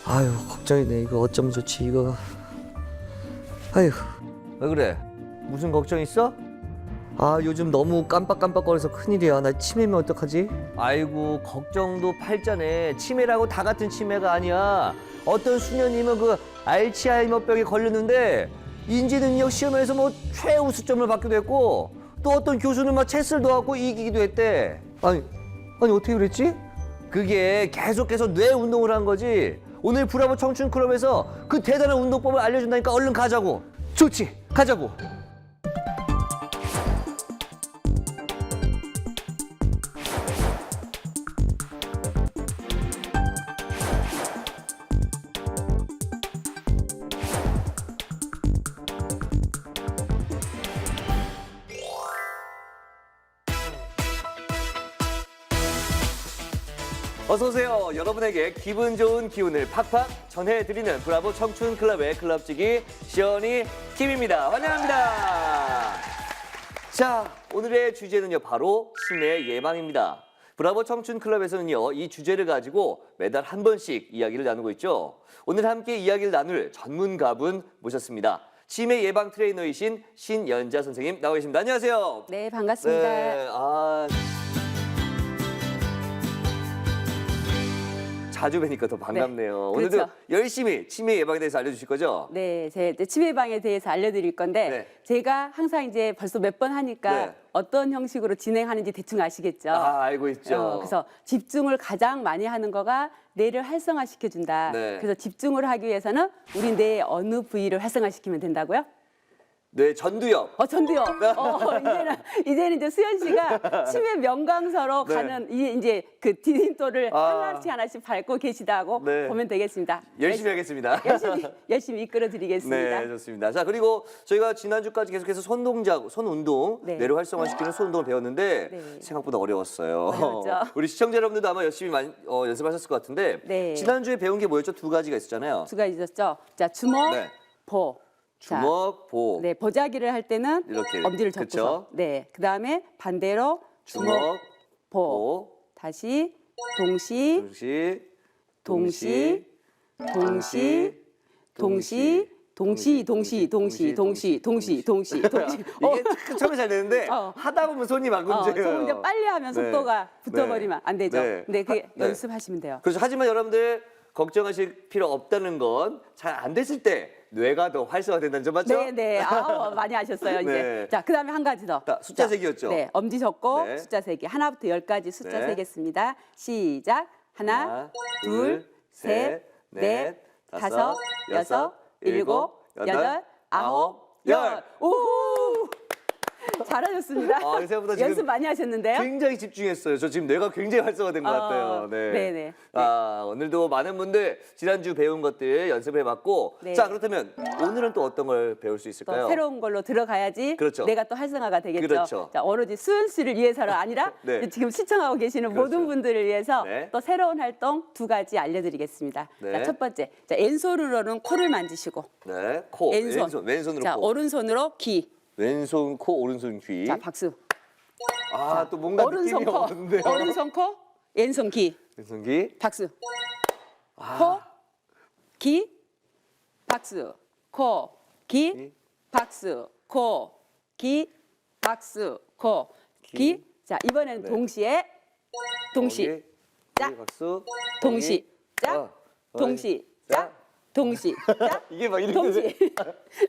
아유, 걱정이네. 이거 어쩌면 좋지, 이거. 아유, 왜 그래? 무슨 걱정 있어? 아, 요즘 너무 깜빡깜빡거려서 큰일이야. 나 치매면 어떡하지? 아이고, 걱정도 팔자네. 치매라고 다 같은 치매가 아니야. 어떤 수녀님은 그 알츠하이머병에 걸렸는데 인지능력 시험에서 뭐 최우수점을 받기도 했고, 또 어떤 교수는 막 체스를 넣어갖고 이기기도 했대. 아니 어떻게 그랬지? 그게 계속해서 뇌 운동을 한 거지. 오늘 브라보 청춘 클럽에서 그 대단한 운동법을 알려준다니까 얼른 가자고. 좋지, 가자고. 어서 오세요. 여러분에게 기분 좋은 기운을 팍팍 전해드리는 브라보 청춘 클럽의 클럽지기 시연이 팀입니다. 환영합니다. 자, 오늘의 주제는요, 바로 치매 예방입니다. 브라보 청춘 클럽에서는요, 이 주제를 가지고 매달 한 번씩 이야기를 나누고 있죠. 오늘 함께 이야기를 나눌 전문가분 모셨습니다. 치매 예방 트레이너이신 신연자 선생님 나와 계십니다. 안녕하세요. 네, 반갑습니다. 네, 자주 뵈니까 더 반갑네요. 네, 오늘도 그렇죠. 열심히 치매 예방에 대해서 알려주실 거죠? 네, 제 치매 예방에 대해서 알려드릴 건데 네. 제가 항상 이제 벌써 몇 번 하니까 네. 어떤 형식으로 진행하는지 대충 아시겠죠? 알고 있죠. 그래서 집중을 가장 많이 하는 거가 뇌를 활성화시켜준다. 네. 그래서 집중을 하기 위해서는 우리 뇌의 어느 부위를 활성화시키면 된다고요? 네, 전두엽. 전두요. 이제는 이제 수연 씨가 치매 명강사로 네. 가는 이제 그 디딤돌을 하나씩 밟고 계시다고 네. 보면 되겠습니다. 열심히 하겠습니다. 열심히 이끌어드리겠습니다. 네, 좋습니다. 자, 그리고 저희가 지난주까지 계속해서 손 운동, 네. 뇌를 활성화시키는 손 운동을 배웠는데 네. 생각보다 어려웠어요. 어려웠죠. 우리 시청자 여러분들도 아마 열심히 많이 연습하셨을 것 같은데 네. 지난주에 배운 게 뭐였죠? 두 가지가 있었잖아요. 두 가지 있었죠. 자, 주먹, 네. 보. 주먹, 보. 네, 보자기를 할 때는 이렇게. 엄지를 접고서. 그쵸? 네, 그 다음에 반대로 주먹, 보. 보. 다시 동시, 동시, 동시, 동시. 이게 처음에 잘 되는데 하다 보면 손이 막 문제예요. 조금 이제 빨리 하면 네. 속도가 붙어버리면 안 되죠. 네. 근데 그게 네. 연습하시면 돼요. 그렇죠. 하지만 여러분들 걱정하실 필요 없다는 건 잘 안 됐을 때 뇌가 더 활성화된다는 점 맞죠? 네. 많이 하셨어요, 이제. 네. 자, 그 다음에 한 가지 더. 숫자 자, 세기였죠? 네, 엄지 접고 네. 숫자 세기. 하나부터 10까지 숫자 네. 세겠습니다. 시작. 하나, 둘, 셋, 넷, 다섯, 여섯, 일곱, 여덟, 아홉, 열. 오! 잘하셨습니다. 생각보다 지금 연습 많이 하셨는데요? 굉장히 집중했어요. 저 지금 뇌가 굉장히 활성화된 것 같아요. 네. 네네. 오늘도 많은 분들 지난주 배운 것들 연습해봤고 네. 자, 그렇다면 오늘은 또 어떤 걸 배울 수 또 있을까요? 새로운 걸로 들어가야지 그렇죠. 내가 또 활성화가 되겠죠. 그렇죠. 자, 오로지 수연 씨를 위해서가 아니라 네. 지금 시청하고 계시는 그렇죠. 모든 분들을 위해서 네. 또 새로운 활동 두 가지 알려드리겠습니다. 네. 자, 첫 번째, 자, 왼손으로는 코를 만지시고 네, 코, 왼손으로 자, 코. 오른손으로 귀. 왼손 코, 오른손 귀. 자, 박수. 또 뭔가 오른손 느낌이 코, 없는데요. 오른손 코, 왼손 귀. 왼손 귀. 박수. 코, 귀, 박수. 코, 귀, 박수. 코, 귀, 박수. 코, 귀. 자, 이번에는 네. 동시에 동시. 거기, 짝. 박수. 동시. 거기. 짝. 동시. 짝. 동시. 짝. 이게 막 이렇게 동시.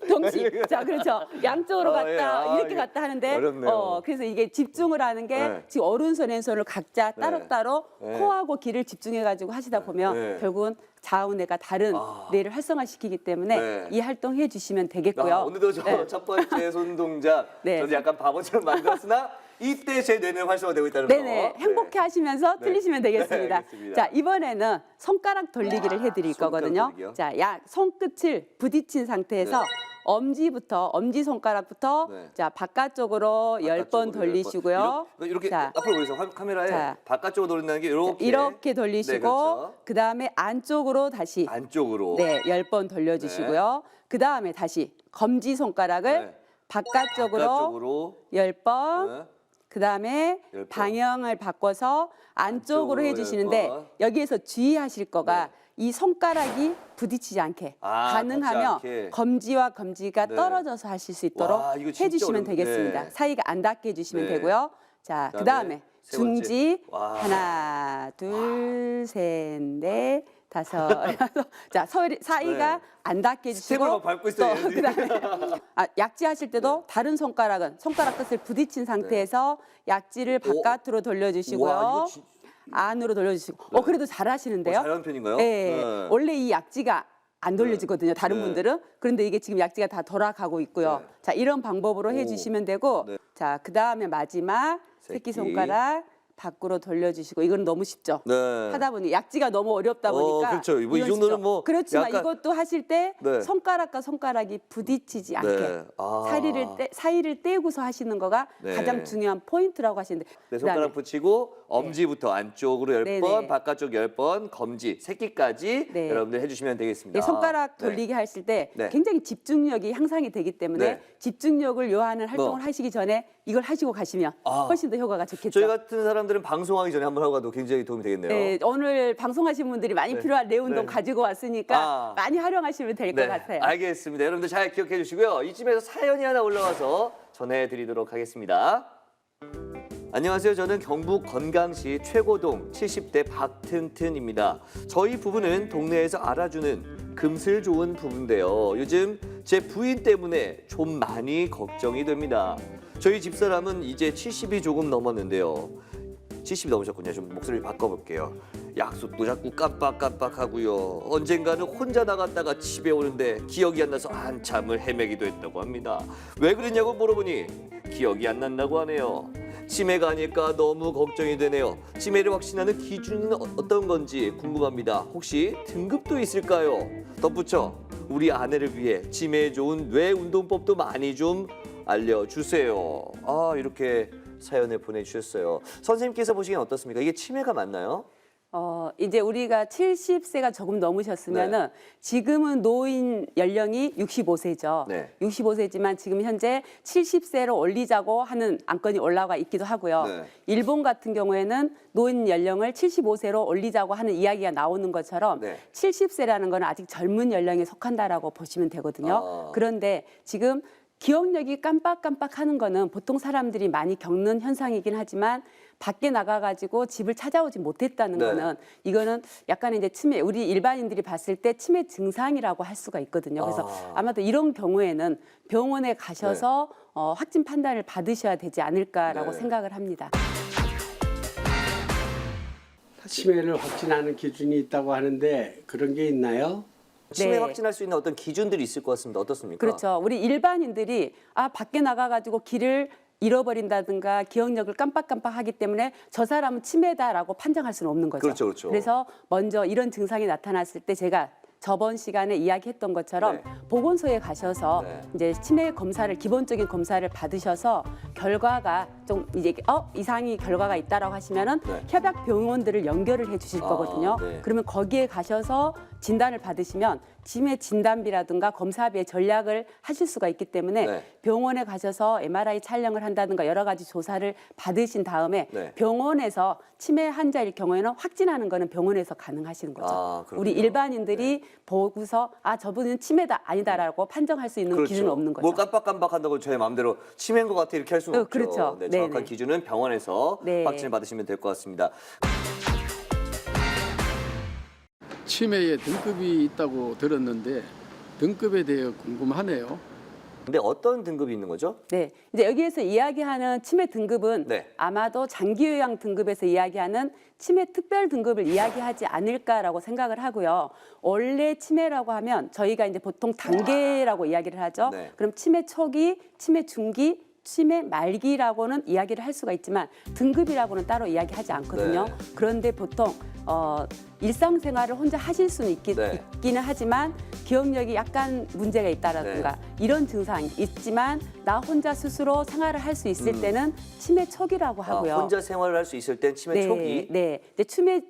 동시. 자, 그렇죠. 양쪽으로 갔다, 예. 이렇게 이게 갔다 하는데, 어렵네요. 그래서 이게 집중을 하는 게 네. 지금 오른손, 왼손을 각자 따로따로 네. 코하고 귀를 집중해가지고 하시다 보면 네. 결국은 좌우뇌가 다른 뇌를 활성화시키기 때문에 네. 이 활동 해주시면 되겠고요. 오늘도 저 첫 번째 손 동작 네. 저는 약간 바보처럼 만들었으나 이때 제 뇌는 활성화되고 있다는 거. 네네. 행복해 하시면서 네. 틀리시면 되겠습니다. 네, 알겠습니다. 자, 이번에는 손가락 돌리기를 해드릴 손가락 거거든요. 돌리기요? 자, 손끝을 부딪힌 상태에서 네. 엄지손가락부터 네. 자, 바깥쪽으로 10번 돌리시고요. 이렇게 자, 앞으로 보세요. 카메라에 자. 바깥쪽으로 돌린다는 게 이렇게 돌리시고 네, 그렇죠. 그다음에 안쪽으로 다시 안쪽으로. 네, 10번 돌려주시고요. 그다음에 다시 검지 손가락을 네. 바깥쪽으로 10번 네. 그다음에 10번. 방향을 바꿔서 안쪽으로 안쪽으로 해주시는데 10번. 여기에서 주의하실 거가 이 손가락이 부딪히지 않게 아, 가능하면 닿지 않게. 검지와 검지가 네. 떨어져서 하실 수 있도록 와, 이거 진짜 해주시면 어려운- 되겠습니다. 네. 사이가 안 닿게 해주시면 네. 되고요. 자, 그 그다음에 다음에 세 번째. 중지 와. 하나, 둘, 셋, 넷, 다섯, 여섯. 자, 사이가 네. 안 닿게 해주시고 스텝을 막 밟고 있어요, 또 그다음에 약지하실 때도 다른 손가락 끝을 부딪힌 상태에서 약지를 바깥으로 돌려주시고요. 와, 이거 안으로 돌려주시고. 네. 그래도 잘하시는데요. 잘하는 편인가요? 네. 원래 이 약지가 안 돌려지거든요. 다른 네. 분들은. 그런데 이게 지금 약지가 다 돌아가고 있고요. 네. 자, 이런 방법으로 해주시면 되고, 네. 자, 그 다음에 마지막 새끼손가락 밖으로 돌려주시고, 이건 너무 쉽죠. 네. 하다 보니 약지가 너무 어렵다 보니까. 그렇죠. 뭐 이 이건 정도는 쉽죠. 뭐 그렇지만 약간- 이것도 하실 때 네. 손가락과 손가락이 부딪히지 않게 네. 아. 사이를 떼고서 하시는 거가 네. 가장 중요한 포인트라고 하시는데. 네, 그다음에 손가락 붙이고 엄지부터 안쪽으로 10번, 네네. 바깥쪽 10번, 검지, 새끼까지 네. 여러분들 해주시면 되겠습니다. 네, 손가락 네. 돌리기 하실 때 네. 굉장히 집중력이 향상이 되기 때문에 네. 집중력을 요하는 활동을 뭐. 하시기 전에 이걸 하시고 가시면 아. 훨씬 더 효과가 좋겠죠. 저희 같은 사람들은 방송하기 전에 한번 하고 가도 굉장히 도움이 되겠네요. 네, 오늘 방송하신 분들이 많이 네. 필요한 내운동 네. 가지고 왔으니까 아. 많이 활용하시면 될 것 같아요. 알겠습니다. 여러분들 잘 기억해 주시고요. 이쯤에서 사연이 하나 올라와서 전해드리도록 하겠습니다. 안녕하세요. 저는 경북 건강시 최고동 70대 박튼튼입니다. 저희 부부는 동네에서 알아주는 금슬 좋은 부부인데요. 요즘 제 부인 때문에 좀 많이 걱정이 됩니다. 저희 집사람은 이제 70이 조금 넘었는데요. 70이 넘으셨군요. 좀 목소리를 바꿔볼게요. 약속도 자꾸 깜빡깜빡하고요. 언젠가는 혼자 나갔다가 집에 오는데 기억이 안 나서 한참을 헤매기도 했다고 합니다. 왜 그랬냐고 물어보니 기억이 안 난다고 하네요. 치매가 아닐까 너무 걱정이 되네요. 치매를 확신하는 기준은 어떤 건지 궁금합니다. 혹시 등급도 있을까요? 덧붙여 우리 아내를 위해 치매에 좋은 뇌 운동법도 많이 좀 알려주세요. 아, 이렇게 사연을 보내주셨어요. 선생님께서 보시기엔 어떻습니까? 이게 치매가 맞나요? 이제 우리가 70세가 조금 넘으셨으면은 지금은 노인 연령이 65세죠. 네. 65세지만 지금 현재 70세로 올리자고 하는 안건이 올라와 있기도 하고요. 네. 일본 같은 경우에는 노인 연령을 75세로 올리자고 하는 이야기가 나오는 것처럼 네. 70세라는 건 아직 젊은 연령에 속한다라고 보시면 되거든요. 아. 그런데 지금 기억력이 깜빡깜빡하는 거는 보통 사람들이 많이 겪는 현상이긴 하지만 밖에 나가가지고 집을 찾아오지 못했다는 네. 거는 이거는 약간 이제 치매, 우리 일반인들이 봤을 때 치매 증상이라고 할 수가 있거든요. 그래서 아마도 이런 경우에는 병원에 가셔서 확진 판단을 받으셔야 되지 않을까라고 네. 생각을 합니다. 치매를 확진하는 기준이 있다고 하는데 그런 게 있나요? 치매 네. 확진할 수 있는 어떤 기준들이 있을 것 같습니다. 어떻습니까? 그렇죠. 우리 일반인들이 밖에 나가가지고 길을 잃어버린다든가 기억력을 깜빡깜빡하기 때문에 저 사람은 치매다라고 판정할 수는 없는 거죠. 그렇죠, 그렇죠. 그래서 먼저 이런 증상이 나타났을 때 제가 저번 시간에 이야기했던 것처럼 네. 보건소에 가셔서 네. 이제 치매 검사를 기본적인 검사를 받으셔서 결과가 좀 이제 이상이 결과가 있다라고 하시면은 네. 협약 병원들을 연결을 해 주실 거거든요. 네. 그러면 거기에 가셔서 진단을 받으시면 치매 진단비라든가 검사비의 전략을 하실 수가 있기 때문에 네. 병원에 가셔서 MRI 촬영을 한다든가 여러 가지 조사를 받으신 다음에 네. 병원에서 치매 환자일 경우에는 확진하는 거는 병원에서 가능하시는 거죠. 그렇군요. 우리 일반인들이 보고서 저분은 치매다 아니다라고 판정할 수 있는 기준은 없는 거죠. 뭘 깜빡깜빡한다고 제 마음대로 치매인 것 같아 이렇게 할 수는 없죠. 그렇죠. 네, 정확한 네네. 기준은 병원에서 네. 확진을 받으시면 될 것 같습니다. 치매에 등급이 있다고 들었는데 등급에 대해 궁금하네요. 근데 어떤 등급이 있는 거죠? 네, 이제 여기에서 이야기하는 치매 등급은 네. 아마도 장기요양 등급에서 이야기하는 치매 특별 등급을 이야기하지 않을까라고 생각을 하고요. 원래 치매라고 하면 저희가 이제 보통 단계라고 이야기를 하죠. 네. 그럼 치매 초기, 치매 중기, 치매 말기라고는 이야기를 할 수가 있지만 등급이라고는 따로 이야기하지 않거든요. 네. 그런데 보통 일상생활을 혼자 하실 수는 네. 있기는 하지만 기억력이 약간 문제가 있다라든가 이런 증상이 있지만 나 혼자 스스로 생활을 할 수 있을 때는 치매 초기라고 하고요. 혼자 생활을 할 수 있을 땐 치매 초기. 네. 근데 치매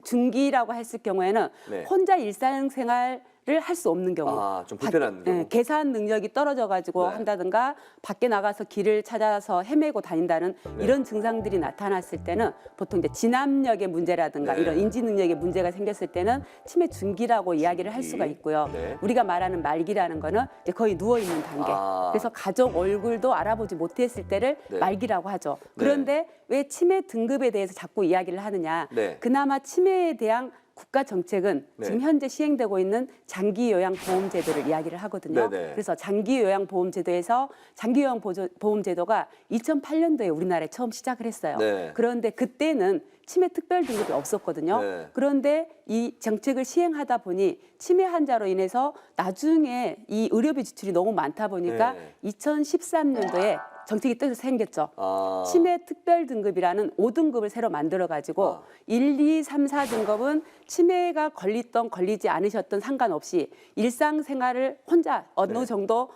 중기라고 했을 경우에는 네. 혼자 일상생활 할 수 없는 경우, 아, 좀 불편한 경우. 계산 능력이 떨어져가지고 네. 한다든가 밖에 나가서 길을 찾아서 헤매고 다닌다는 네. 이런 증상들이 나타났을 때는 보통 이제 진압력의 문제라든가 네. 이런 인지 능력의 문제가 생겼을 때는 치매 중기라고 이야기를 할 수가 있고요. 네. 우리가 말하는 말기라는 거는 이제 거의 누워 있는 단계. 아. 그래서 가족 얼굴도 알아보지 못했을 때를 네. 말기라고 하죠. 네. 그런데 왜 치매 등급에 대해서 자꾸 이야기를 하느냐? 네. 그나마 치매에 대한 국가 정책은 네. 지금 현재 시행되고 있는 장기요양보험제도를 이야기를 하거든요. 네네. 그래서 장기요양보험제도에서 장기요양보험제도가 2008년도에 우리나라에 처음 시작을 했어요. 네. 그런데 그때는 치매 특별 등급이 없었거든요. 네. 그런데 이 정책을 시행하다 보니 치매 환자로 인해서 나중에 이 의료비 지출이 너무 많다 보니까 네. 2013년도에 정책이 또 생겼죠. 아. 치매 특별 등급이라는 5등급을 새로 만들어 가지고 아. 1, 2, 3, 4등급은 치매가 걸리던 걸리지 않으셨던 상관없이 일상생활을 혼자 어느 네. 정도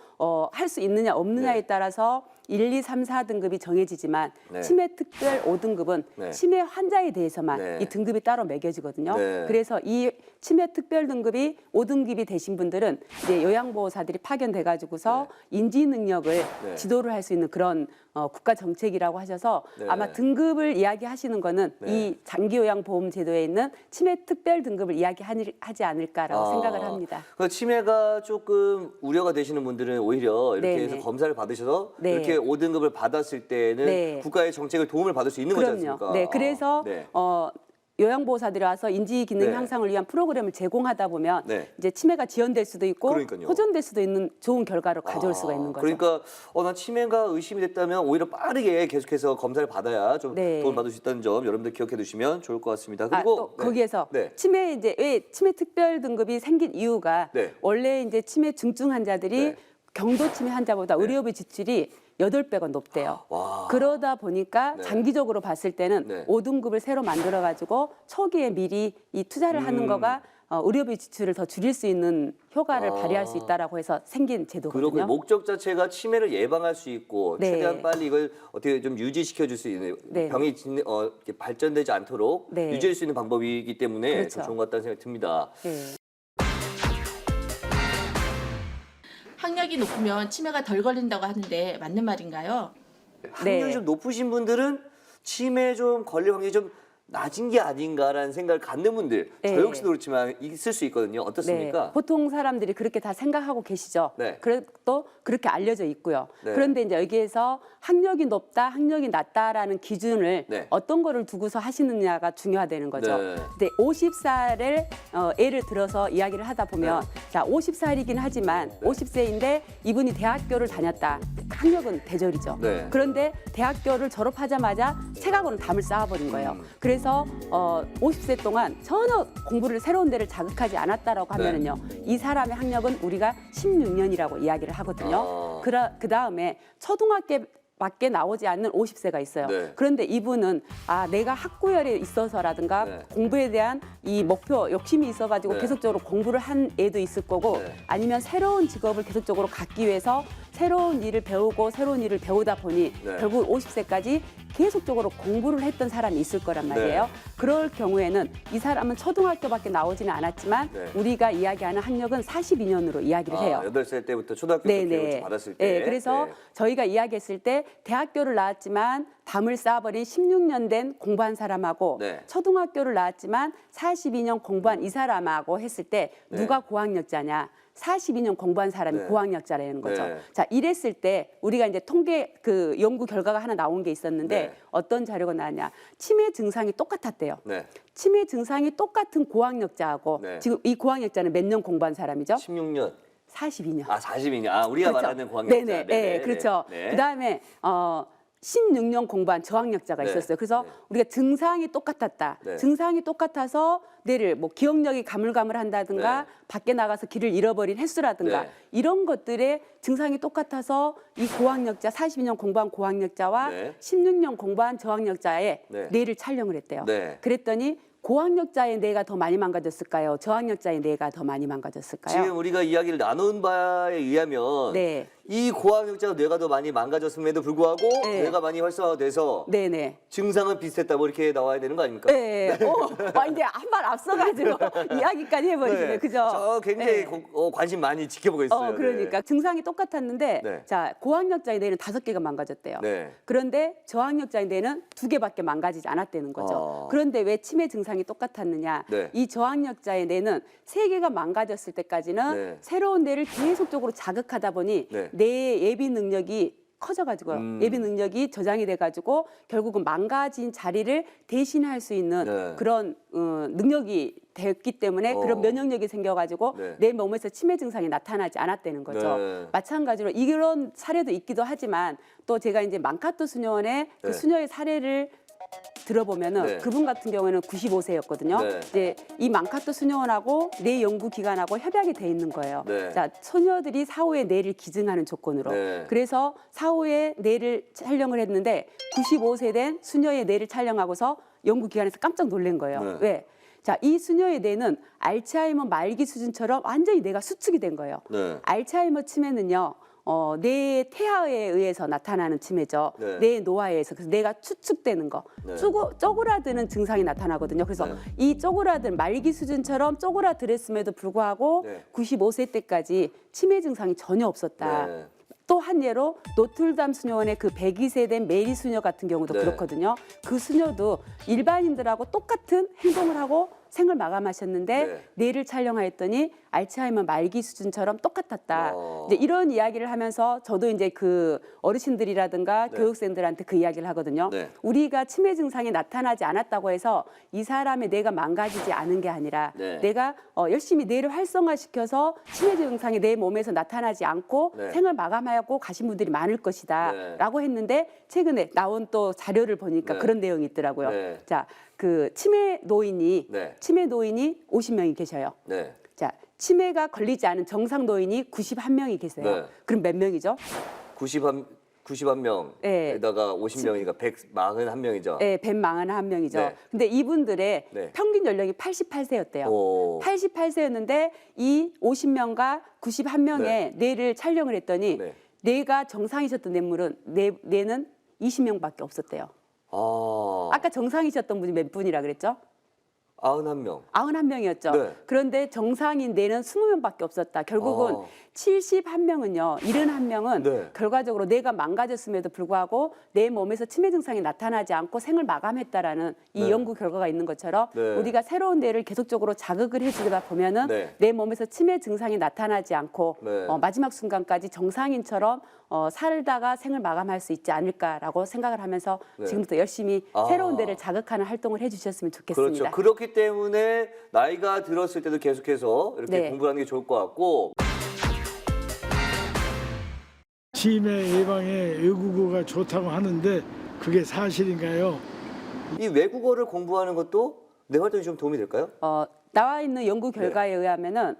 할 수 있느냐 없느냐에 네. 따라서 1, 2, 3, 4등급이 정해지지만 네. 치매 특별 5등급은 네. 치매 환자에 대해서만 네. 이 등급이 따로 매겨지거든요. 네. 그래서 이 치매 특별 등급이 5등급이 되신 분들은 이제 요양보호사들이 파견돼 가지고서 인지 능력을 네. 지도를 할 수 있는 그런 국가 정책이라고 하셔서 네. 아마 등급을 이야기하시는 거는 네. 이 장기요양보험제도에 있는 치매 특별 등급을 이야기하지 않을까라고 생각을 합니다. 그 치매가 조금 우려가 되시는 분들은 오히려 이렇게 네네. 해서 검사를 받으셔서 네. 이렇게 5등급을 받았을 때는 네. 국가의 정책을 도움을 받을 수 있는 거지 그럼요. 않습니까? 네, 그래서 네. 요양보호사들이 와서 인지 기능 네. 향상을 위한 프로그램을 제공하다 보면 네. 이제 치매가 지연될 수도 있고 그러니까요. 호전될 수도 있는 좋은 결과를 가져올 수가 있는 거죠. 그러니까 난 치매가 의심이 됐다면 오히려 빠르게 계속해서 검사를 받아야 좀 네. 도움을 받을 수 있다는 점 여러분들 기억해 두시면 좋을 것 같습니다. 또 그리고 거기에서 네. 치매 이제 왜 치매 특별 등급이 생긴 이유가 네. 원래 이제 치매 중증 환자들이 네. 경도 치매 환자보다 의료비 지출이 8배가 높대요. 와. 그러다 보니까 네. 장기적으로 봤을 때는 네. 5등급을 새로 만들어 가지고 초기에 미리 이 투자를 하는 거가 의료비 지출을 더 줄일 수 있는 효과를 발휘할 수 있다라고 해서 생긴 제도거든요. 그리고 목적 자체가 치매를 예방할 수 있고 네. 최대한 빨리 이걸 어떻게 좀 유지시켜 줄 수 있는 네. 병이 이렇게 발전되지 않도록 네. 유지할 수 있는 방법이기 때문에 그렇죠. 좀 좋은 것 같다는 생각이 듭니다. 네. 학력이 높으면 치매가 덜 걸린다고 하는데 맞는 말인가요? 학력이 네. 좀 높으신 분들은 치매에 좀 걸릴 확률이 좀 낮은 게 아닌가라는 생각을 갖는 분들 네. 저 역시도 그렇지만 있을 수 있거든요. 어떻습니까? 네, 보통 사람들이 그렇게 다 생각하고 계시죠. 네. 그래도 그렇게 알려져 있고요. 네. 그런데 이제 여기에서 학력이 높다, 학력이 낮다라는 기준을 네. 어떤 거를 두고서 하시느냐가 중요하다는 거죠. 네. 근데 50살을 예를 들어서 이야기를 하다 보면 자 50살이긴 하지만 50세인데 이분이 대학교를 다녔다. 학력은 대졸이죠. 네. 그런데 대학교를 졸업하자마자 체각으로 담을 쌓아버린 거예요. 그래서 50세 동안 전혀 공부를 새로운 데를 자극하지 않았다라고 하면은요, 이 사람의 학력은 우리가 16년이라고 이야기를 하거든요. 그 다음에 초등학교밖에 나오지 않는 50세가 있어요. 네. 그런데 이분은 내가 학구열에 있어서라든가 네. 공부에 대한 이 목표 욕심이 있어가지고 네. 계속적으로 공부를 한 애도 있을 거고 네. 아니면 새로운 직업을 계속적으로 갖기 위해서 새로운 일을 배우고 새로운 일을 배우다 보니 네. 결국 50세까지 계속적으로 공부를 했던 사람이 있을 거란 말이에요. 네. 그럴 경우에는 이 사람은 초등학교밖에 나오지는 않았지만 네. 우리가 이야기하는 학력은 42년으로 이야기를 해요. 8살 때부터 초등학교 때 교육을 받았을 때. 네, 그래서 네. 저희가 이야기했을 때 대학교를 나왔지만 담을 쌓아버린 16년 된 공부한 사람하고 네. 초등학교를 나왔지만 42년 공부한 이 사람하고 했을 때 네. 누가 고학력자냐? 42년 공부한 사람이 네. 고학력자라는 거죠. 네. 자, 이랬을 때 우리가 이제 통계 그 연구 결과가 하나 나온 게 있었는데 네. 어떤 자료가 나왔냐? 치매 증상이 똑같았대요. 네. 치매 증상이 똑같은 고학력자하고 네. 지금 이 고학력자는 몇 년 공부한 사람이죠? 16년. 42년. 42년. 우리가 그렇죠. 말하는 고학력자. 네네, 네, 그렇죠. 네. 그다음에 16년 공부한 저학력자가 네. 있었어요. 그래서 네. 우리가 증상이 똑같았다. 네. 증상이 똑같아서 뇌를 뭐 기억력이 가물가물한다든가 네. 밖에 나가서 길을 잃어버린 횟수라든가 네. 이런 것들의 증상이 똑같아서 이 고학력자 42년 공부한 고학력자와 네. 16년 공부한 저학력자의 네. 뇌를 촬영을 했대요. 네. 그랬더니 고학력자의 뇌가 더 많이 망가졌을까요? 저학력자의 뇌가 더 많이 망가졌을까요? 지금 우리가 이야기를 나눈 바에 의하면 네. 이 고학력자가 뇌가 더 많이 망가졌음에도 불구하고 네. 뇌가 많이 활성화돼서 네네. 증상은 비슷했다 뭐 이렇게 나와야 되는 거 아닙니까? 네. 와, 이제 한 발 앞서가지고 이야기까지 해버리시네. 그죠? 저 굉장히 네. 관심 많이 지켜보고 있어요. 그러니까 네. 증상이 똑같았는데 네. 자 고학력자의 뇌는 5개가 망가졌대요. 네. 그런데 저학력자의 뇌는 2개밖에 망가지지 않았다는 거죠. 그런데 왜 치매 증상이 똑같았느냐? 네. 이 저학력자의 뇌는 3개가 망가졌을 때까지는 네. 새로운 뇌를 계속적으로 자극하다 보니 네. 뇌의 예비 능력이 커져가지고요. 예비 능력이 저장이 돼가지고 결국은 망가진 자리를 대신할 수 있는 네. 그런 능력이 됐기 때문에 그런 면역력이 생겨가지고 네. 내 몸에서 치매 증상이 나타나지 않았다는 거죠. 네. 마찬가지로 이런 사례도 있기도 하지만 또 제가 이제 만카토 수녀원의 그 네. 수녀의 사례를 들어보면은 네. 그분 같은 경우에는 95세였거든요. 네. 이제 이 만카토 수녀원하고 뇌 연구 기관하고 협약이 돼 있는 거예요. 네. 자, 소녀들이 사후에 뇌를 기증하는 조건으로. 네. 그래서 사후에 뇌를 촬영을 했는데 95세 된 수녀의 뇌를 촬영하고서 연구 기관에서 깜짝 놀란 거예요. 네. 왜? 자, 이 수녀의 뇌는 알츠하이머 말기 수준처럼 완전히 뇌가 수축이 된 거예요. 네. 알츠하이머 치매는요. 뇌의 태아에 의해서 나타나는 치매죠. 네. 뇌의 노화에 의해서. 그래서 뇌가 추축되는 거. 네. 쪼그라드는 증상이 나타나거든요. 그래서 네. 이 쪼그라든 말기 수준처럼 쪼그라들었음에도 불구하고 네. 95세 때까지 치매 증상이 전혀 없었다. 네. 또 한 예로 노틀담 수녀원의 그 102세 된 메리 수녀 같은 경우도 네. 그렇거든요. 그 수녀도 일반인들하고 똑같은 행동을 하고 생을 마감하셨는데 네. 뇌를 촬영하였더니 알츠하이머 말기 수준처럼 똑같았다. 어. 이제 이런 이야기를 하면서 저도 이제 그 어르신들이라든가 네. 교육생들한테 그 이야기를 하거든요. 네. 우리가 치매 증상이 나타나지 않았다고 해서 이 사람의 뇌가 망가지지 않은 게 아니라 네. 내가 열심히 뇌를 활성화시켜서 치매 증상이 내 몸에서 나타나지 않고 네. 생을 마감하였고 가신 분들이 많을 것이다 네. 라고 했는데 최근에 나온 또 자료를 보니까 네. 그런 내용이 있더라고요. 네. 자, 그 치매 노인이 네. 50명이 계셔요. 네. 자, 치매가 걸리지 않은 정상 노인이 91명이 계세요. 네. 그럼 몇 명이죠? 91명에다가 네. 50명이니까 141명이죠. 네, 141명이죠. 네. 근데 이분들의 네. 평균 연령이 88세였대요. 오. 88세였는데 이 50명과 91명의 네. 뇌를 촬영을 했더니 네. 뇌가 정상이셨던 뇌는 20명밖에 없었대요. 아까 정상이셨던 분이 몇 분이라 그랬죠? 91명. 91명이었죠. 네. 그런데 정상인 뇌는 20명밖에 없었다. 결국은 71명은요, 71명은 네. 결과적으로 뇌가 망가졌음에도 불구하고 내 몸에서 치매 증상이 나타나지 않고 생을 마감했다라는 이 네. 연구 결과가 있는 것처럼 네. 우리가 새로운 뇌를 계속적으로 자극을 해주다 보면은 네. 내 몸에서 치매 증상이 나타나지 않고 네. 마지막 순간까지 정상인처럼 살다가 생을 마감할 수 있지 않을까라고 생각을 하면서 네. 지금부터 열심히 아. 새로운 뇌를 자극하는 활동을 해주셨으면 좋겠습니다. 그렇죠. 그렇기 때문에 나이가 들었을 때도 계속해서 이렇게 네. 공부하는 게 좋을 것 같고. 치매 예방에 외국어가 좋다고 하는데 그게 사실인가요? 이 외국어를 공부하는 것도 뇌 활동에 좀 도움이 될까요? 나와 있는 연구 결과에 의하면은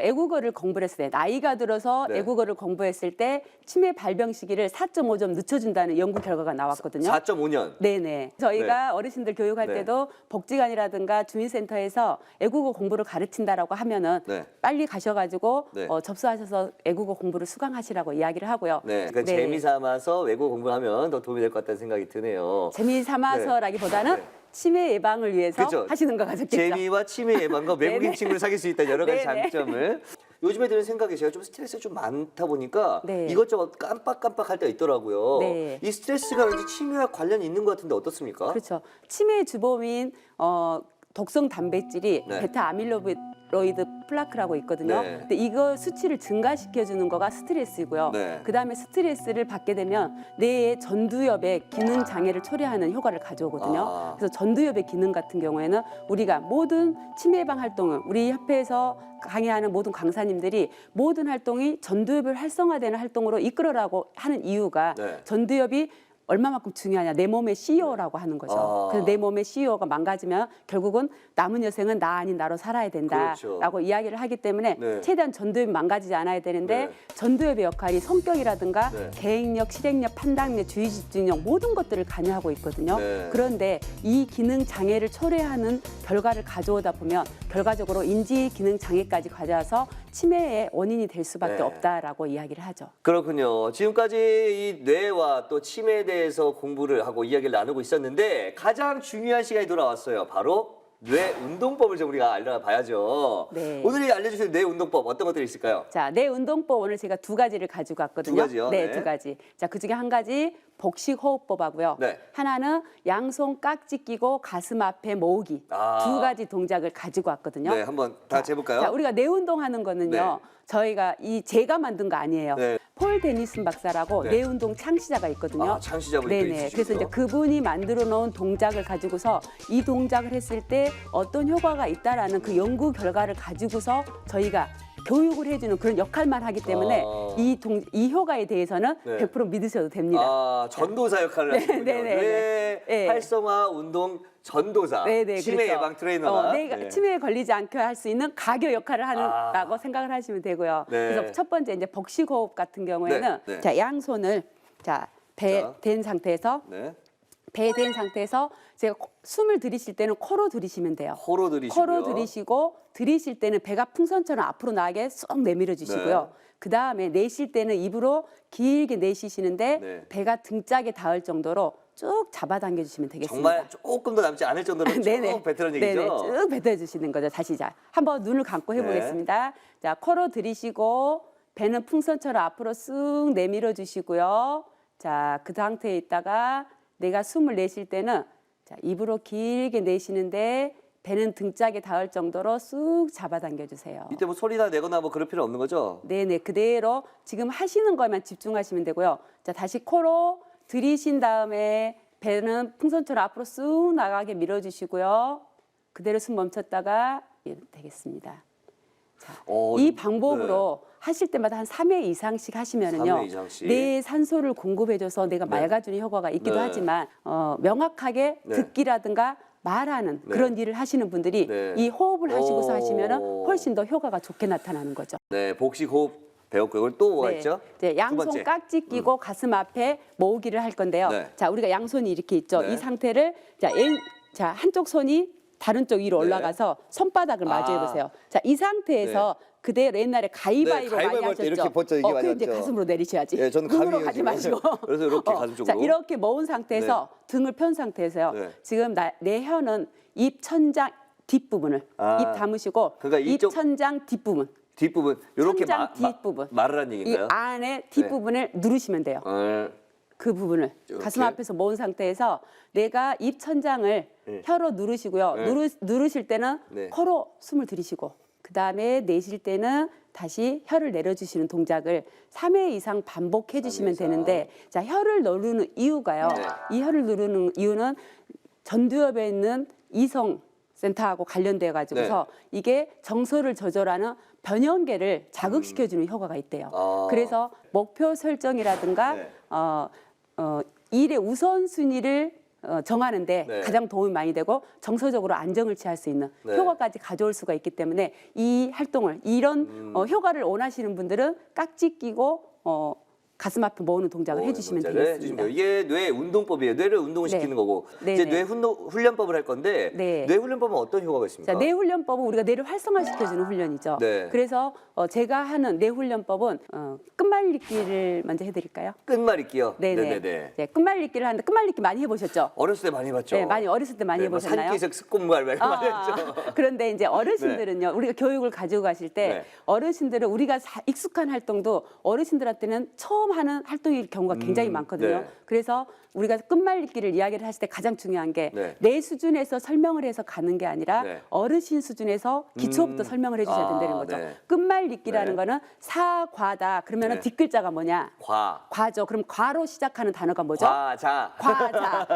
애국어를 공부를 했을 때 나이가 들어서 네. 애국어를 공부했을 때 치매 발병 시기를 4.5점 늦춰준다는 연구 결과가 나왔거든요. 4.5년. 네네. 저희가 어르신들 교육할 네. 때도 복지관이라든가 주민센터에서 애국어 공부를 가르친다라고 하면은 네. 빨리 가셔가지고 네. 접수하셔서 애국어 공부를 수강하시라고 이야기를 하고요. 네. 그러니까 재미 삼아서 외국어 공부하면 더 도움이 될 것 같다는 생각이 드네요. 재미삼아서라기보다는 네. 치매 예방을 위해서 그죠. 하시는 것 같겠죠. 재미와 치매 예방과 외국인 네네. 친구를 사귈 수 있다는 여러 가지 네네. 장점을. 요즘에 드는 생각이 제가 좀 스트레스 좀 많다 보니까 네. 이것저것 깜빡깜빡할 때가 있더라고요. 네. 이 스트레스가 왠지 치매와 관련이 있는 것 같은데 어떻습니까? 그렇죠. 치매 주범인 독성 단백질이 네. 베타 아밀로이드 플라크라고 있거든요. 네. 근데 이거 수치를 증가시켜 주는 거가 스트레스이고요. 네. 그다음에 스트레스를 받게 되면 뇌의 전두엽의 기능 장애를 초래하는 효과를 가져오거든요. 아. 그래서 전두엽의 기능 같은 경우에는 우리가 모든 치매 예방 활동을 우리 협회에서 강의하는 모든 강사님들이 모든 활동이 전두엽을 활성화되는 활동으로 이끌어라고 하는 이유가 네. 전두엽이 얼마만큼 중요하냐. 내 몸의 CEO라고 하는 거죠. 아. 그래서 내 몸의 CEO가 망가지면 결국은 남은 여생은 나 아닌 나로 살아야 된다라고 그렇죠. 이야기를 하기 때문에 네. 최대한 전두엽이 망가지지 않아야 되는데 네. 전두엽의 역할이 성격이라든가 네. 계획력, 실행력, 판단력, 주의 집중력 모든 것들을 관여하고 있거든요. 네. 그런데 이 기능 장애를 초래하는 결과를 가져오다 보면 결과적으로 인지 기능 장애까지 가져와서 치매의 원인이 될 수밖에 네. 없다라고 이야기를 하죠. 그렇군요. 지금까지 이 뇌와 또 치매에 대해서 공부를 하고 이야기를 나누고 있었는데 가장 중요한 시간이 돌아왔어요. 바로 뇌 운동법을 좀 우리가 알아봐야죠. 네. 오늘 알려주실 뇌 운동법 어떤 것들이 있을까요? 자, 뇌 운동법 오늘 제가 두 가지를 가지고 왔거든요. 두 가지요? 네, 네. 두 가지. 자, 그중에 한 가지 복식 호흡법 하고요. 네. 하나는 양손 깍지 끼고 가슴 앞에 모으기. 아. 두 가지 동작을 가지고 왔거든요. 네, 한번 다 같이 해볼까요? 자, 우리가 뇌 운동하는 거는요. 네. 저희가 제가 만든 거 아니에요. 네. 폴 데니슨 박사라고 네. 뇌 운동 창시자가 있거든요. 아, 창시자분이 또 네네. 있으시군요. 그래서 이제 그분이 만들어 놓은 동작을 가지고서 이 동작을 했을 때 어떤 효과가 있다라는 그 연구 결과를 가지고서 저희가 교육을 해주는 그런 역할만 하기 때문에 아. 이 효과에 대해서는 네. 100% 믿으셔도 됩니다. 아, 전도사 역할을 하시군요. 네, 네, 뇌 네. 활성화 운동 전도사. 네네. 치매 그래서, 예방 트레이너가. 내가 네. 치매에 걸리지 않게 할 수 있는 가교 역할을 하는다고 생각을 하시면 되고요. 네. 그래서 첫 번째 이제 복식 호흡 같은 경우에는 네, 네. 자, 양손을 자, 배 자. 된 상태에서 네. 배 된 상태에서 제가 숨을 들이쉴 때는 코로 들이시면 돼요. 코로 들이시고요. 코로 들이시고 들이쉴 때는 배가 풍선처럼 앞으로 나가게 쏙 내밀어 주시고요. 네. 그 다음에 내쉴 때는 입으로 길게 내쉬시는데 네. 배가 등짝에 닿을 정도로 쭉 잡아당겨 주시면 되겠습니다. 정말 조금 더 남지 않을 정도로 쭉 뱉으라는 얘기죠? 네네, 쭉 뱉어 주시는 거죠. 다시 자, 한번 눈을 감고 해보겠습니다. 자, 코로 들이쉬고 배는 풍선처럼 앞으로 쑥 내밀어 주시고요. 자, 그 상태에 있다가 내가 숨을 내쉴 때는 자, 입으로 길게 내쉬는데 배는 등짝에 닿을 정도로 쑥 잡아당겨 주세요. 이때 뭐 소리나 내거나 뭐 그럴 필요 없는 거죠? 네네, 그대로 지금 하시는 것만 집중하시면 되고요. 자, 다시 코로 들이신 다음에 배는 풍선처럼 앞으로 쑥 나가게 밀어주시고요. 그대로 숨 멈췄다가 되겠습니다. 이 방법으로 하실 때마다 한 3회 이상씩 하시면은요. 3회 이상씩. 뇌에 산소를 공급해줘서 내가 맑아지는 효과가 있기도 네. 하지만 명확하게 네. 듣기라든가 말하는 네. 그런 일을 하시는 분들이 네. 이 호흡을 하시고서 오. 하시면은 훨씬 더 효과가 좋게 나타나는 거죠. 네, 복식 호흡 배웠고요. 이걸 또 뭐가 있죠? 이제 두 양손 번째. 깍지 끼고 가슴 앞에 모으기를 할 건데요. 네. 자, 우리가 양손이 이렇게 있죠. 네. 이 상태를 자, 한쪽 손이 다른 쪽 위로 네. 올라가서 손바닥을 마주해 보세요. 자, 이 상태에서 그대로 옛날에 가위바위보 네, 많이 가위바위보 할 때 하셨죠. 이렇게 벌써 이게 많이 그럼 이제 왔죠. 가슴으로 내리셔야지. 예, 저는 눈으로 감이에요, 가지 지금. 마시고. 그래서 이렇게 가슴 쪽으로. 자, 이렇게 모은 상태에서 등을 편 상태에서요. 네. 지금 내 혀는 입 천장 뒷부분을 아. 입 담으시고 그러니까 입 이쪽- 천장 뒷부분. 뒷부분 이렇게 천장 뒷부분. 말을 하는 이 얘기인가요? 안에 뒷부분을 누르시면 돼요. 그 부분을 이렇게? 가슴 앞에서 모은 상태에서 내가 입 천장을 네. 혀로 누르시고요. 네. 누르실 때는 네. 코로 숨을 들이쉬고 그 다음에 내쉴 때는 다시 혀를 내려주시는 동작을 3회 이상 반복해 주시면 3회 이상. 되는데 자, 혀를 누르는 이유가요. 네. 이 혀를 누르는 이유는 전두엽에 있는 이성 센터하고 관련돼 가지고서 이게 정서를 조절하는 변형계를 자극시켜주는 효과가 있대요. 아. 그래서 목표 설정이라든가 네. 일의 우선순위를 정하는데 네. 가장 도움이 많이 되고 정서적으로 안정을 취할 수 있는 네. 효과까지 가져올 수가 있기 때문에 이 활동을 이런 효과를 원하시는 분들은 깍지 끼고 가슴 앞에 모으는 동작을 해주시면 되겠습니다. 이게 뇌 운동법이에요. 뇌를 운동을 네. 시키는 거고 네, 이제 네. 뇌 훈련법을 할 건데 네. 뇌 훈련법은 어떤 효과가 있습니까? 자, 뇌 훈련법은 우리가 뇌를 활성화시켜주는 훈련이죠. 네. 그래서 제가 하는 뇌 훈련법은 끝말잇기를 먼저 해드릴까요? 끝말잇기요. 네네. 네, 끝말잇기를 하는데 끝말잇기 많이 해보셨죠? 어렸을 때 많이 해봤죠. 네, 많이 어렸을 때 많이 네, 뭐 해보셨나요? 산기슭 습곤말 많이 했죠. 그런데 이제 어르신들은요, 우리가 교육을 가지고 가실 때 네. 어르신들은 우리가 익숙한 활동도 어르신들한테는 처음 하는 활동일 경우가 굉장히 많거든요. 네. 그래서 우리가 끝말잇기를 이야기를 하실 때 가장 중요한 게 네. 내 수준에서 설명을 해서 가는 게 아니라 네. 어르신 수준에서 기초부터 설명을 해주셔야 된다는 거죠. 네. 끝말잇기라는 네. 거는 사과다. 그러면 네. 뒷글자가 뭐냐? 과자. 그럼 과로 시작하는 단어가 뭐죠? 과자.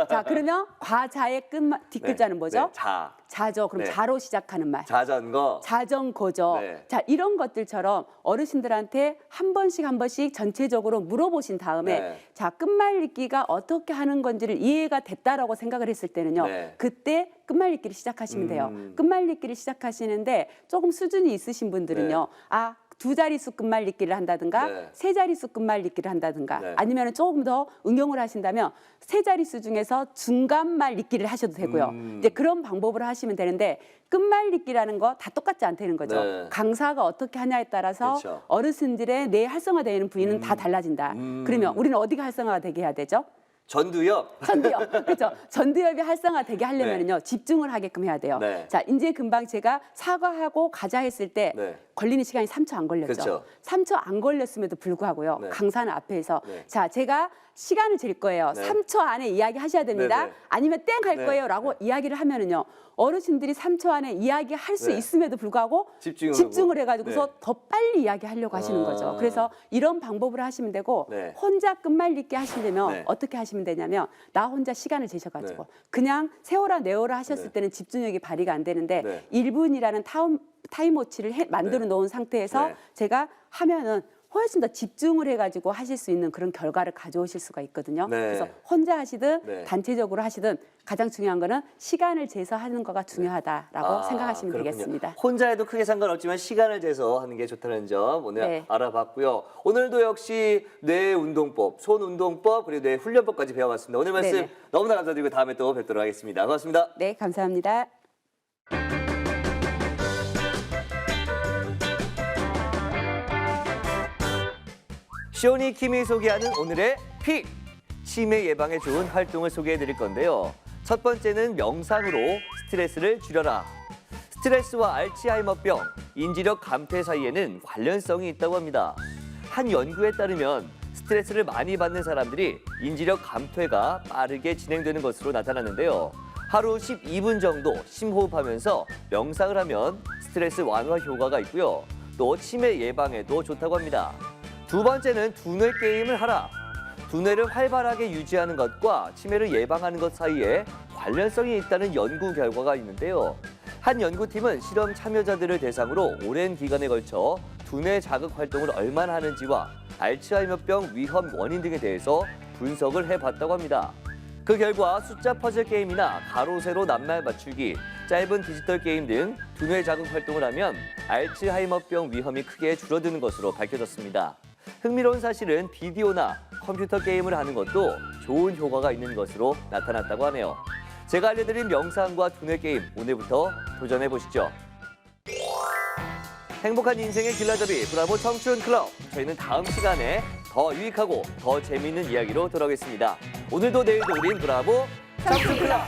자, 그러면 과자의 뒷글자는 뭐죠? 네, 자. 자죠. 그럼 네. 자로 시작하는 말. 자전거. 자전거죠. 네. 자, 이런 것들처럼 어르신들한테 한 번씩 전체적으로 물어보신 다음에 네. 자, 끝말잇기가 어떻게 어떻게 하는 건지를 이해가 됐다라고 생각을 했을 때는요. 네. 그때 끝말잇기를 시작하시면 돼요. 끝말잇기를 시작하시는데 조금 수준이 있으신 분들은요. 아, 2자릿수 끝말잇기를 한다든가 네. 3자릿수 끝말잇기를 한다든가 네. 아니면 조금 더 응용을 하신다면 3자릿수 중에서 중간말 읽기를 하셔도 되고요. 이제 그런 방법으로 하시면 되는데 끝말잇기라는 거 다 똑같지 않다는 거죠. 네. 강사가 어떻게 하냐에 따라서 그렇죠. 어르신들의 뇌 활성화되는 부위는 다 달라진다. 그러면 우리는 어디가 활성화되게 해야 되죠? 전두엽. 전두엽. 그렇죠. 전두엽이 활성화되게 하려면요. 집중을 하게끔 해야 돼요. 네. 자, 이제 금방 제가 사과하고 가자 했을 때 네. 걸리는 시간이 3초 안 걸렸죠. 그렇죠. 3초 안 걸렸음에도 불구하고요. 네. 강사는 앞에서 네. 자, 제가 시간을 잴 거예요. 네. 3초 안에 이야기 하셔야 됩니다. 네, 네. 아니면 땡 할 네. 거예요라고 이야기를 하면은요. 어르신들이 3초 안에 이야기할 수 네. 있음에도 불구하고 집중을 하고. 해가지고서 네. 더 빨리 이야기하려고 하시는 거죠. 그래서 이런 방법을 하시면 되고 네. 혼자 끝말잇기 하시려면 네. 어떻게 하시면 되냐면 나 혼자 시간을 재셔가지고 네. 그냥 세워라 내워라 하셨을 네. 때는 집중력이 발휘가 안 되는데 네. 1분이라는 타임워치를 만들어 네. 놓은 상태에서 네. 제가 하면은 훨씬 더 집중을 해가지고 하실 수 있는 그런 결과를 가져오실 수가 있거든요. 네. 그래서 혼자 하시든 네. 단체적으로 하시든 가장 중요한 거는 시간을 재서 하는 거가 중요하다라고 생각하시면 그렇군요. 되겠습니다. 혼자 해도 크게 상관없지만 시간을 재서 하는 게 좋다는 점 오늘 네. 알아봤고요. 오늘도 역시 뇌 운동법, 손 운동법 그리고 뇌 훈련법까지 배워봤습니다. 오늘 말씀 네네. 너무나 감사드리고 다음에 또 뵙도록 하겠습니다. 고맙습니다. 네, 감사합니다. 쇼니 킴이 소개하는 오늘의 픽! 치매 예방에 좋은 활동을 소개해 드릴 건데요. 첫 번째는 명상으로 스트레스를 줄여라. 스트레스와 알츠하이머병, 인지력 감퇴 사이에는 관련성이 있다고 합니다. 한 연구에 따르면 스트레스를 많이 받는 사람들이 인지력 감퇴가 빠르게 진행되는 것으로 나타났는데요. 하루 12분 정도 심호흡하면서 명상을 하면 스트레스 완화 효과가 있고요. 또 치매 예방에도 좋다고 합니다. 두 번째는 두뇌 게임을 하라. 두뇌를 활발하게 유지하는 것과 치매를 예방하는 것 사이에 관련성이 있다는 연구 결과가 있는데요. 한 연구팀은 실험 참여자들을 대상으로 오랜 기간에 걸쳐 두뇌 자극 활동을 얼마나 하는지와 알츠하이머병 위험 원인 등에 대해서 분석을 해봤다고 합니다. 그 결과 숫자 퍼즐 게임이나 가로, 세로, 낱말 맞추기, 짧은 디지털 게임 등 두뇌 자극 활동을 하면 알츠하이머병 위험이 크게 줄어드는 것으로 밝혀졌습니다. 흥미로운 사실은 비디오나 컴퓨터 게임을 하는 것도 좋은 효과가 있는 것으로 나타났다고 하네요. 제가 알려드린 명상과 두뇌 게임 오늘부터 도전해 보시죠. 행복한 인생의 길라잡이 브라보 청춘 클럽. 저희는 다음 시간에 더 유익하고 더 재미있는 이야기로 돌아오겠습니다. 오늘도 내일도 우린 브라보 청춘 클럽.